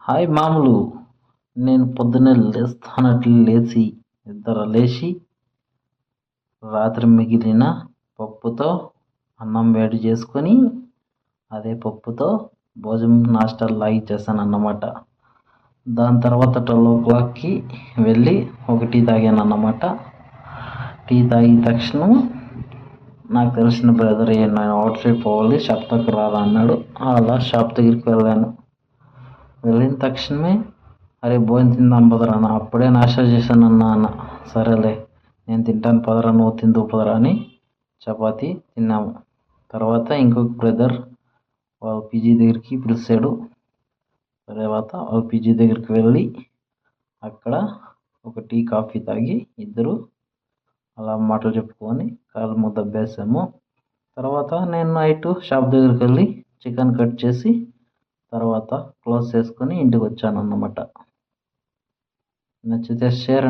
Hi మామూలు. నేను పొద్దున్నే లేచి నిద్ర లేచి రాత్రి మిగిలిన పప్పుతో అన్నం వేడి చేసుకొని అదే పప్పుతో భోజనం నాస్టా లాగిచ్చేసానన్నమాట. దాని తర్వాత 12 o'clockకి వెళ్ళి ఒక టీ తాగానన్నమాట. టీ తాగిన తక్షణం నాకు తెలిసిన బ్రదర్ నేను అవుట్ సైడ్ పోవాలి, షాప్ దగ్గర రారా అన్నాడు. అలా షాప్ దగ్గరికి వెళ్ళాను. వెళ్ళిన తక్షణమే అరే భోజనం తిందాం పదరా అన్న. అప్పుడే నాస్టా చేశానన్నా అన్న. సరేలే నేను తింటాను పదరా, నువ్వు తిందువు పదరా అని చపాతీ తిన్నాము. తర్వాత ఇంకొక బ్రదర్ వాళ్ళ పీజీ దగ్గరికి పిలిచాడు. తర్వాత వాళ్ళ పీజీ దగ్గరికి వెళ్ళి అక్కడ ఒక టీ కాఫీ తాగి ఇద్దరు అలా మాటలు చెప్పుకొని కాళ్ళు ముద్ద దబ్బేసాము. తర్వాత నేను నైట్ షాప్ దగ్గరికి వెళ్ళి చికెన్ కట్ చేసి తర్వాత క్లోజ్ చేసుకొని ఇంటికి వచ్చాను అన్నమాట. నచ్చితే షేర్